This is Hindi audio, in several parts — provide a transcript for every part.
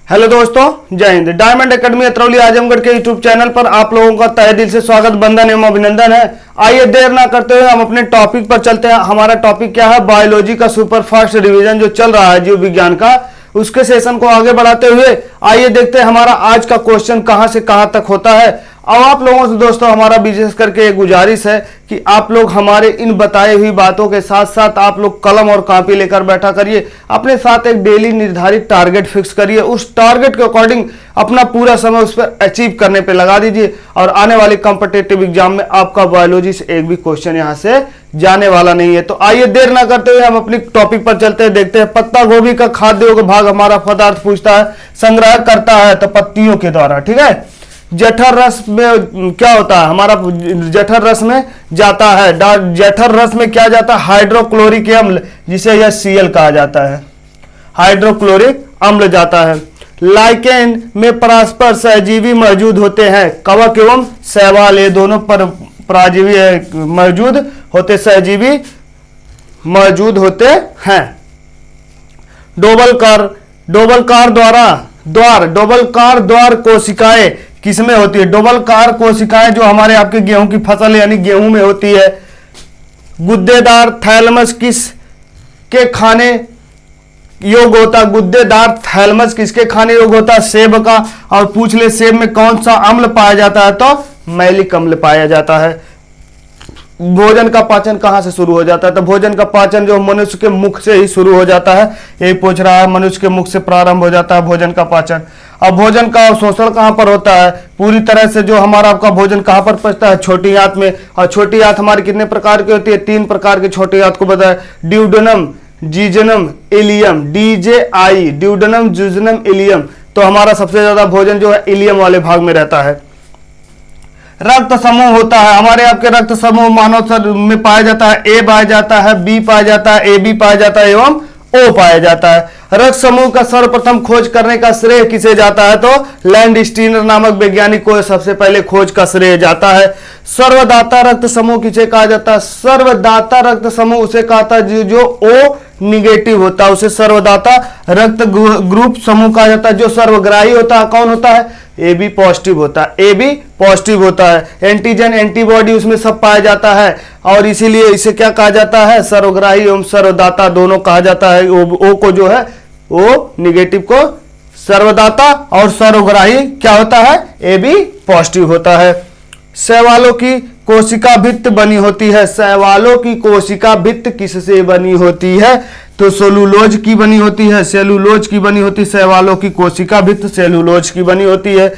हेलो दोस्तों, जय हिंद। डायमंड एकेडमी अतरौली आजमगढ़ के यूट्यूब चैनल पर आप लोगों का तहे दिल से स्वागत, बंधन एवं अभिनंदन है। आइए देर ना करते हुए हम अपने टॉपिक पर चलते हैं। हमारा टॉपिक क्या है? बायोलॉजी का सुपर फास्ट रिवीजन जो चल रहा है जीव विज्ञान का, उसके सेशन को आगे बढ़ाते हुए आइए देखते हैं हमारा आज का क्वेश्चन कहां से कहां तक होता है। अब आप लोगों से दोस्तों हमारा विशेष करके एक गुजारिश है कि आप लोग हमारे इन बताई हुई बातों के साथ साथ आप लोग कलम और कॉपी लेकर बैठा करिए। अपने साथ एक डेली निर्धारित टारगेट फिक्स करिए। उस टारगेट के अकॉर्डिंग अपना पूरा समय उस पर अचीव करने पे लगा दीजिए और आने वाले कॉम्पिटिटिव एग्जाम में आपका बायोलॉजी से एक भी क्वेश्चन यहां से जाने वाला नहीं है। तो आइए देर ना करते हुए हम अपनी टॉपिक पर चलते हैं, देखते हैं। पत्ता गोभी का खाद्य भाग हमारा पदार्थ पूछता है, संग्रह करता है तो पत्तियों के द्वारा, ठीक है। जठर रस में क्या होता है? हमारा जठर रस में जाता है, जठर रस में क्या जाता है? हाइड्रोक्लोरिक अम्ल, जिसे यह Cl कहा जाता है, हाइड्रोक्लोरिक अम्ल जाता है। लाइकेन में परस्पर सहजीवी मौजूद होते हैं, कवक एवं शैवाल, ये दोनों पर पराजीवी मौजूद होते, सहजीवी मौजूद होते हैं। डोबलकार द्वार कोशिकाएं किसमें होती है? डोबलकार कोशिकाएं जो हमारे आपके गेहूं की फसल यानी गेहूं में होती है। गुद्देदार थैलमस किसके खाने योग होता? गुद्देदार थैलमस किसके खाने योग होता? सेब का। और पूछ ले सेब में कौन सा अम्ल पाया जाता है? तो मैलिक अम्ल पाया जाता है। भोजन का पाचन कहां से शुरू हो जाता है? तो भोजन का पाचन जो मनुष्य के मुख से ही शुरू हो जाता है। यही पूछ रहा है, मनुष्य के मुख से प्रारंभ हो जाता है भोजन का पाचन। अब भोजन का अवशोषण कहां पर होता है? पूरी तरह से जो हमारा आपका भोजन कहां पर पचता है? छोटी आंत में। और छोटी आंत हमारी कितने प्रकार की होती है? 3 प्रकार की छोटी आंत को बताया, duodenum, jejunum, ileum, DJI, duodenum, jejunum, ileum. तो हमारा सबसे ज्यादा भोजन जो है इलियम वाले भाग में रहता है। रक्त समूह होता है, हमारे आपके रक्त समूह मानव शरीर में पाया जाता है। A पाया जाता है, B पाया जाता है, AB पाया जाता है एवं O पाया जाता है। रक्त समूह का सर्वप्रथम खोज करने का श्रेय किसे जाता है? तो लैंडस्टीनर नामक वैज्ञानिक को सबसे पहले खोज का श्रेय जाता है। सर्वदाता रक्त समूह किसे कहा जाता है? सर्वदाता रक्त समूह उसे कहता है जो O निगेटिव होता है, उसे सर्वदाता रक्त ग्रुप समूह कहा जाता है। जो सर्वग्राही होता है कौन होता है? AB पॉजिटिव होता है, AB पॉजिटिव होता है। एंटीजन एंटीबॉडी उसमें सब पाया जाता है और इसीलिए इसे क्या कहा जाता है? सर्वग्राही एवं सर्वदाता दोनों कहा जाता है। O को जो है O निगेटिव को सर्वदाता और सर्वग्राही क्या होता है? AB पॉजिटिव होता है। शैवालों की कोशिका भित्त बनी होती है। शैवालों की कोशिका भित्त किससे बनी होती है? तो सेलुलोज की बनी होती है, सेलुलोज की बनी होती है। शैवालों की कोशिका भित्त सेलुलोज की बनी होती है।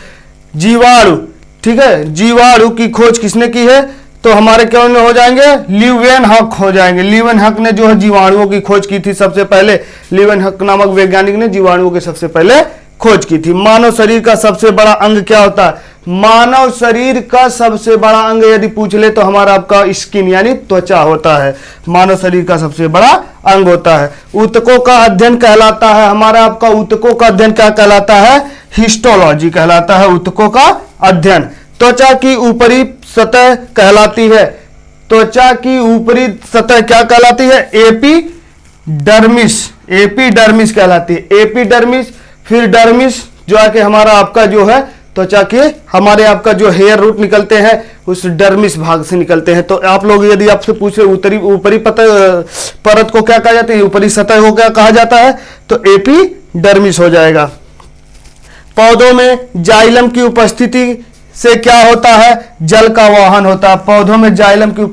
जीवाणु, ठीक है, जीवाणु की खोज किसने की है? तो हमारे क्या हो जाएंगे? ल्यूवेनहॉक हो जाएंगे। ल्यूवेनहॉक ने जो है जीवाणुओं की खोज की थी सबसे पहले। ल्यूवेनहॉक नामक वैज्ञानिक ने जीवाणुओं की सबसे पहले खोज की थी। मानव शरीर का सबसे बड़ा अंग क्या होता है? मानव शरीर का सबसे बड़ा अंग यदि पूछ ले तो हमारा आपका स्किन यानी त्वचा होता है। मानव शरीर का सबसे बड़ा अंग होता है। ऊतकों का अध्ययन कहलाता है, हमारा आपका ऊतकों का अध्ययन क्या कहलाता है? हिस्टोलॉजी कहलाता है ऊतकों का अध्ययन। त्वचा की ऊपरी सतह कहलाती है, त्वचा की ऊपरी सतह क्या कहलाती है? एपिडर्मिस, एपिडर्मिस कहलाती है। एपिडर्मिस, फिर डर्मिस जो है कि हमारा आपका जो है त्वचा के हमारे आपका जो हेयर रूट निकलते हैं उस डर्मिस भाग से निकलते हैं। तो आप लोग यदि आपसे पूछे ऊपरी परत को क्या कहा जाता है? ऊपरी सतह को क्या कहा जाता है? तो एपिडर्मिस हो जाएगा। पौधों में जाइलम की उपस्थिति से क्या होता है? जल का वहन होता है। पौधों में जाइलम की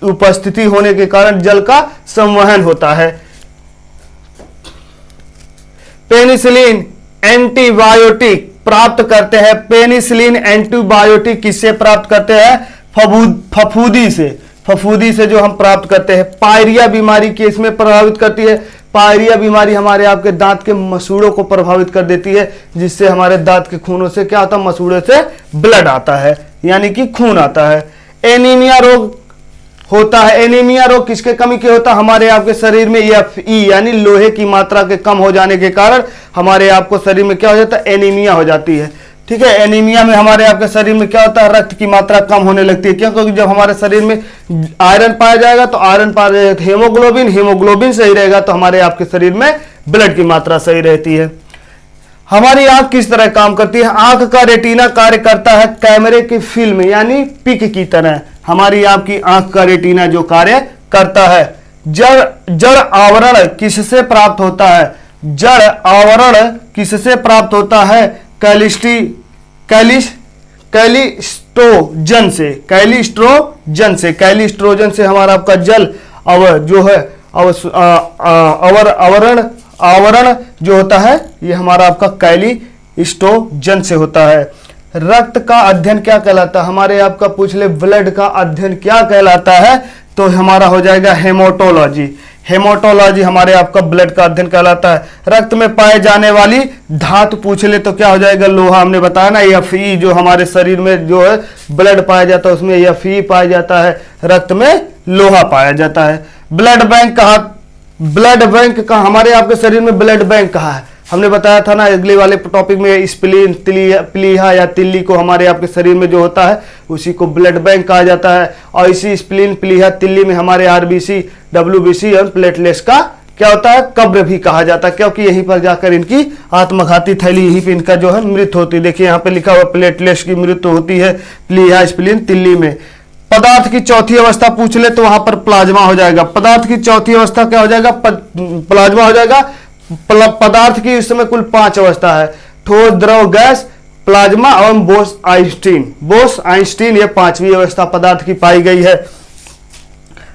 उपस्थिति होने के कारण जल का संवहन होता है। पेनिसिलिन एंटीबायोटिक प्राप्त करते हैं। पेनिसिलिन एंटीबायोटिक किससे प्राप्त करते हैं? फफूदी से, फफूदी से जो हम प्राप्त करते हैं। पायरिया बीमारी किसमें प्रभावित करती है? पायरिया बीमारी हमारे आपके दांत के मसूड़ों को प्रभावित कर देती है, जिससे हमारे दांत के खूनों से क्या होता है? मसूड़े से ब्लड आता है यानी कि खून आता है। एनीमिया रोग होता है। एनीमिया रोग किसके कमी के होता है? हमारे आपके शरीर में Fe यानी लोहे की मात्रा के कम हो जाने के कारण हमारे आपको शरीर में क्या हो जाता है? एनीमिया हो जाती है, ठीक है। एनीमिया में हमारे आपके शरीर में क्या होता है? रक्त की मात्रा कम होने लगती है। क्यों? क्योंकि जब हमारे शरीर में आयरन पाया जाएगा तो आयरन पाया जाएगा, हीमोग्लोबिन, हीमोग्लोबिन सही रहेगा तो हमारे आपके शरीर में ब्लड की मात्रा सही रहती है। हमारी आंख किस तरह काम करती है? आंख का रेटिना कार्य करता है कैमरे की फिल्म यानी पिक की तरह। हमारी आपकी आंख का रेटिना जो कार्य करता है। जड़ आवरण किससे प्राप्त होता है? जड़ आवरण किससे प्राप्त होता है? कैलिस्ट्रोजन से। कैलिस्ट्रोजन से हमारा आपका जल जो है आवरण जो होता है ये हमारा आपका कैलिस्ट्रोजन से होता है। रक्त का अध्ययन क्या कहलाता है? हमारे आपका पूछ ले ब्लड का अध्ययन क्या कहलाता है? तो हमारा हो जाएगा हेमाटोलॉजी। हेमाटोलॉजी हमारे आपका ब्लड का अध्ययन कहलाता है। रक्त में पाए जाने वाली धातु पूछ ले तो क्या हो जाएगा? लोहा। हमने बताया ना Fe जो हमारे शरीर में जो है ब्लड पाया जाता है उसमें Fe पाया जाता है, रक्त में लोहा पाया जाता है। ब्लड बैंक कहाँ? हमारे आपके शरीर में ब्लड बैंक कहाँ है? हमने बताया था ना अगले वाले टॉपिक में, स्प्लीन, प्लीहा या तिल्ली को हमारे आपके शरीर में जो होता है उसी को ब्लड बैंक कहा जाता है। और इसी स्प्लीन, प्लीहा, तिल्ली में हमारे आरबीसी, डब्ल्यूबीसी और प्लेटलेट्स का क्या होता है? कब्र भी कहा जाता है, क्योंकि यहीं पर जाकर इनकी आत्मघाती थैली, यहीं पे इनका जो है मृत्यु होती है। देखिए यहाँ पे लिखा हुआ प्लेटलेट्स की मृत्यु होती है प्लीहा, स्प्लीन, तिल्ली में। पदार्थ की चौथी अवस्था पूछ ले तो वहां पर प्लाज्मा हो जाएगा। पदार्थ की चौथी अवस्था क्या हो जाएगा? प्लाज्मा हो जाएगा। पदार्थ की इस समय कुल 5 अवस्था है: ठोस, द्रव, गैस, प्लाज्मा और बोस-आइंस्टीन ये 5वीं अवस्था पदार्थ की पाई गई है।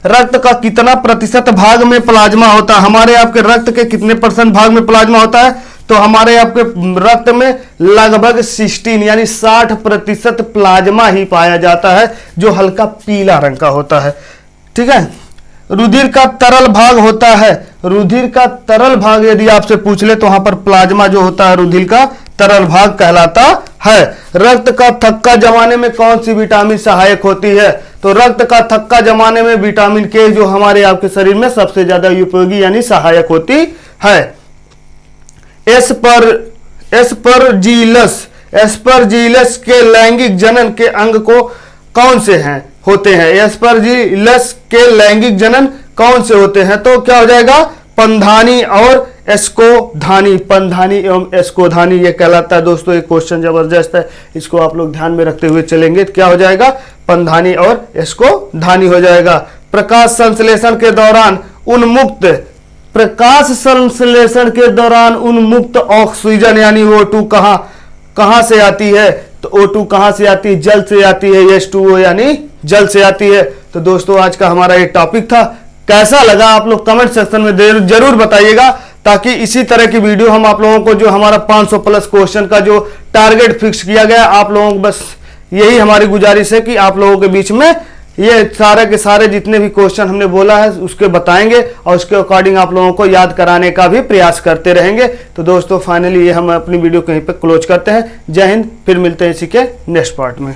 रक्त का कितना प्रतिशत भाग में प्लाज्मा होता है? हमारे आपके रक्त के कितने % भाग में प्लाज्मा होता है? तो हमारे आपके रक्त में लगभग 16 यानी 60% प्लाज्मा ही पाया जाता है जो हल्का पीला रंग का होता है। ठीक है। रुधिर का तरल भाग होता है। रुधिर का तरल भाग यदि आपसे पूछ ले तो वहां पर प्लाज्मा जो होता है रुधिर का तरल भाग कहलाता है। रक्त का थक्का जमाने में कौन सी विटामिन सहायक होती है? तो रक्त का थक्का जमाने में विटामिन के जो हमारे आपके शरीर में सबसे ज्यादा उपयोगी यानी सहायक होती है। एस्परजिलस के लैंगिक जनन के अंग को कौन से हैं होते हैं? एस्परजिलस के लैंगिक जनन कौन से होते हैं? तो क्या हो जाएगा? पंधानी और एस्कोधानी। पंधानी एवं एस्कोधानी ये कहलाता है। दोस्तों ये क्वेश्चन जबरदस्त है, इसको आप लोग ध्यान में रखते हुए चलेंगे। क्या हो जाएगा? पंधानी और एस्कोधानी हो जाएगा। प्रकाश संश्लेषण के दौरान उन्मुक्त ऑक्सीजन यानी O2 कहां से आती है? तो O2 कहां से आती है? जल से आती है। H2O यानी जल से आती है। तो दोस्तों आज का हमारा ये टॉपिक था। कैसा लगा आप लोग कमेंट सेक्शन में जरूर बताइएगा, ताकि इसी तरह की वीडियो हम आप लोगों को जो हमारा 500 प्लस क्वेश्चन का जो टारगेट फिक्स किया गया, आप लोगों को बस यही हमारी गुजारिश है कि आप लोगों के बीच में ये सारे के सारे जितने भी क्वेश्चन हमने बोला है उसके बताएंगे और उसके अकॉर्डिंग आप लोगों को याद कराने का भी प्रयास करते रहेंगे। तो दोस्तों फाइनली ये हम अपनी वीडियो कहीं पे क्लोज करते हैं। जय हिंद। फिर मिलते हैं इसी के नेक्स्ट पार्ट में।